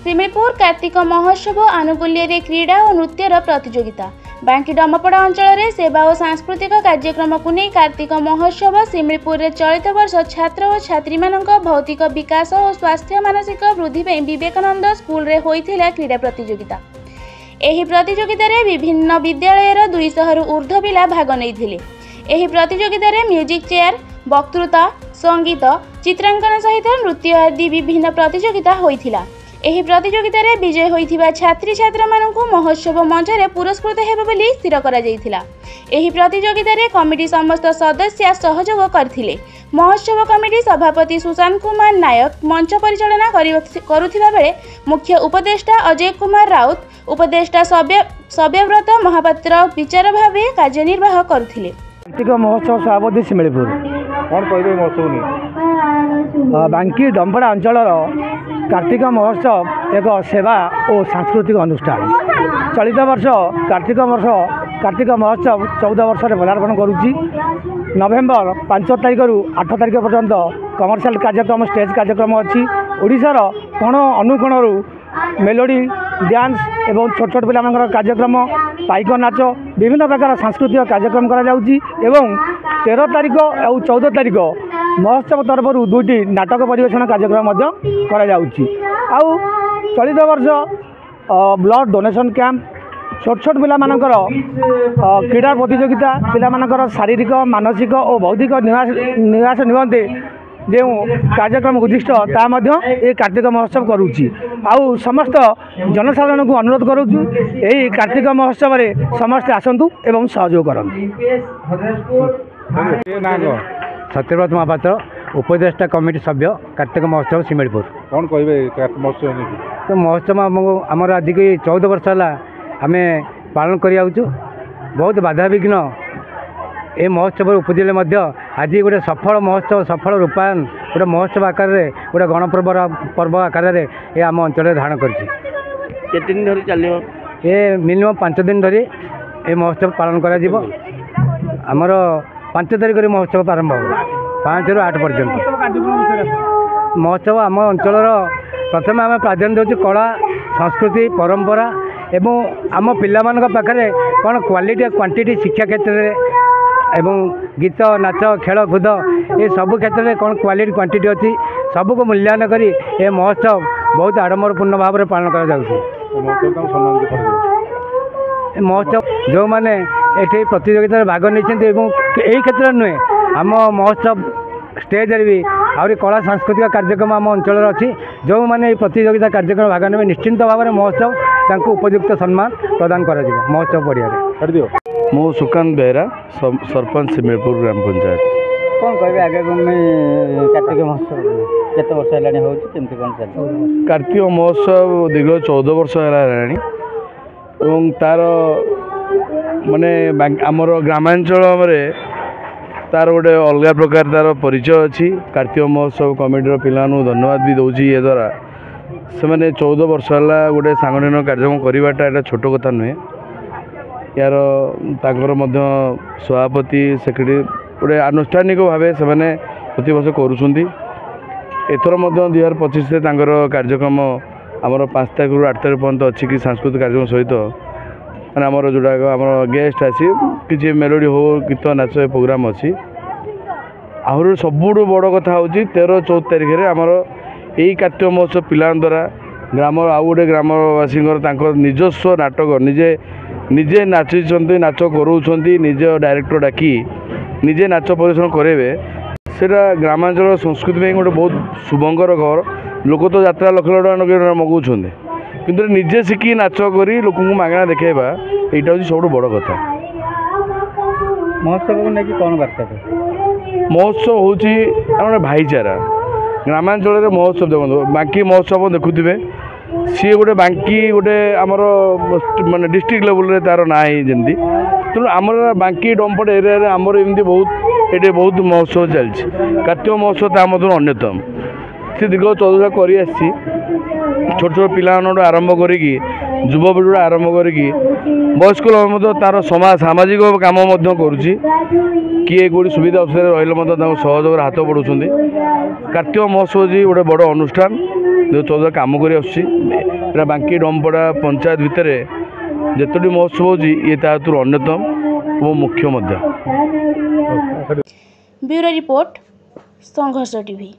सिमिलपुर कार्तिक महोत्सव आनुकूल्य क्रीड़ा और नृत्यर प्रतियोगिता बांकी डमपड़ा अंचल सेवा और सांस्कृतिक कार्यक्रम को नहीं कार्तिक महोत्सव सिमिलपुर चलित वर्ष छात्र और छात्री भौतिक विकास और स्वास्थ्य मानसिक वृद्धि विवेकानंद स्कूल रे होइथिला क्रीड़ा प्रतियोगिता। एही प्रतियोगिता रे विभिन्न विद्यालयर 200 रु ऊर्ध्व पिला भाग नैथिले। एही प्रतियोगिता रे म्यूजिक चेयर, वक्तृता, संगीत, चित्रांकन सहित नृत्य आदि विभिन्न प्रतियोगिता होइथिला। एही प्रतियोगिता रे विजय होइथिबा छात्री छात्रा मानकु महोत्सव मंच रे पुरस्कृत हेबे बोली स्थिर करा जायथिला। एही प्रतियोगिता रे कमिटी समस्त सदस्य सहयोग करथिले। महोत्सव कमिटी सभापति सुशांत कुमार नायक मंच परिचालना करुथिबा बेले मुख्य उपदेष्टा अजय कुमार राउत, उपदेष्टा सव्यव्रत महापात्र विचार भावे कार्यनिर्वाह करुथिले। कार्तिक महोत्सव सभापति सिमिलपुर कौन कहते महोत्सव बांकी डमपड़ा अंचल कार्तिक महोत्सव एक सेवा और सांस्कृतिक अनुष्ठान। चलित वर्ष कार्तिक महोत्सव 14 वर्ष पदार्पण करुच्ची। नवेम्बर 5 तारिख रु 8 तारिख पर्यंत कमर्शियल कार्यक्रम स्टेज कार्यक्रम अच्छी। ओडिशार कोण अनुकोण मेलोडी डांस एवं छोट छोट पिला कार्यक्रम पाइक नाच विभिन्न प्रकार सांस्कृतिक कार्यक्रम करा जाउची एवं 13 तारिख और 14 तारिख महोत्सव तरफ 2टी नाटक परिवेशन कार्यक्रम करा जाउची। आउ चलित वर्ष ब्लड डोनेशन कैंप छोट छोट पिला क्रीड़ा प्रतियोगिता पिला शारीरिक मानसिक और बौद्धिक निवास निमंते जो कार्यक्रम उद्दिष्ट ता ये कार्तिक महोत्सव करुच्ची। आउ समस्त जनसाधारण को अनुरोध करुचु यही कार्तिक महोत्सव रे समस्ते आसतु एवं सहयोग करंतु। सत्यव्रत महापात्र उपदेष्टा कमिटी सभ्य कार्तिक महोत्सव सिमिलपुर। कौन कहे महोत्सव तो महोत्सव आमर आज की 14 वर्ष है आम पालन कर बहुत बाधा विघ्न ए महोत्सव उपजिले आज गोटे सफल महोत्सव सफल रूपायन गोटे महोत्सव आकार में गोटे गणपर्व आकार में ये आम अंचल धारण कर मिनिमम 5 दिन धरी ये महोत्सव पालन कर आमर 5 तारिख महोत्सव आरंभ हो 5 रु 8 पर्यंत महोत्सव आम अंचल प्रथम आम प्राधान्य देउछु कला संस्कृति परंपरा एवं आम पिला पाखे कौन क्वालिटी क्वांटिटी शिक्षा क्षेत्र में एवं गीत नाच खेल कूद ये सब क्षेत्र में कौन क्वालिटी क्वांटिटी अच्छी सबको मूल्यांकन करी ये महोत्सव बहुत आडम्बरपूर्ण भाव में पालन कर महोत्सव जो मैंने ये प्रतियोगिता भाग नहीं क्षेत्र नुहे आम महोत्सव स्टेज भी आहरी कला सांस्कृतिक कार्यक्रम आम अंचल अच्छी जो मैंने प्रतियोगिता कार्यक्रम भाग ने निश्चिंत भाव में महोत्सव तांको उपयुक्त सम्मान प्रदान कर महोत्सव पड़िया। मु सुकांत बेहरा सरपंच सिमिलपुर ग्राम पंचायत। कौन कहे आगे कार्तिक महोत्सव केते वर्ष है होमती कौन चल कार्तिक महोत्सव दीर्घ 14 वर्ष है तार माने आमर ग्रामांचल तार गोटे अलग प्रकार तार परिचय अच्छी। कार्तिक महोत्सव कमिटी पिलानु धन्यवाद भी दूसरी ये द्वारा से मैंने 14 वर्ष है गोटे सांगठनिक कार्यक्रम करवाटा एटा छोट कथा नुहे। यार तांकर मध्य सभापति सेक्रेटरी गोटे आनुष्ठानिक भाव से प्रति वर्ष करुँच। एथर 2025 कार्यक्रम आमर 5 तारिख रु 8 तारिख पर्यंत अच्छी कि सांस्कृतिक कार्यक्रम सहित मैंने आमर जोड़ा आम गेस्ट आसी किसी मेलोडी हो गीत नाच प्रोग्राम अच्छी। आहरी सबुठ बड़ कथा हूँ 13-14 तारिख में आमर यही कार्तिक महोत्सव पिला द्वारा ग्राम आउ गोटे ग्रामवासी निजस्व नाटक निजे नाची नाच करों निज डायरेक्टर डाकी निजे नाच प्रदर्शन करेंगे सेटा ग्रामांचल संस्कृति में गोटे बहुत शुभंकर खबर। लोक तो यात्रा लक्ष लक्ष मगाऊँ किंतु निजे शिखी नाच कर लोक मागणा देखा यहाँ हूँ सब बड़ कथा। महोत्सव को लेकिन कौन बार्ता महोत्सव हूँ भाईचारा ग्रामांचल महोत्सव देखो बांकी महोत्सव देखुवे सी गोटे बांकी गोटे आमर माने डिस्ट्रिक्ट लेवल रे तार ना जमी तेणु आमर बांकी डमपड़ एरिया आमर एमती बहुत ये बहुत महोत्सव चलती। कार्तिक महोत्सव ता मध्य अन्यतम से दीर्घ 14 कर छोट छोट पिला आरंभ करी युवपीढ़ी आरंभ करी वयस्क लोक तार सामाजिक काम करुच्ची किए कौटी सुविधा अवसर रही सहयोग हाथ बढ़ाऊँ। कार्तिक महोत्सव जी गोटे बड़ अनुष्ठान जो 14 काम कर এটা ବାଙ୍କି ଡମପଡ଼ା ପଞ୍ଚାୟତ ଭିତରେ ଯେତୋଟି ମହୋତ୍ସବ ହେଉଛି ଇଏ ତା ଭିତରୁ ଅନ୍ୟତମ ଏବଂ ମୁଖ୍ୟ ମଧ୍ୟ। ବ୍ୟୁରୋ ରିପୋର୍ଟ ସଂଘର୍ଷ टीवी।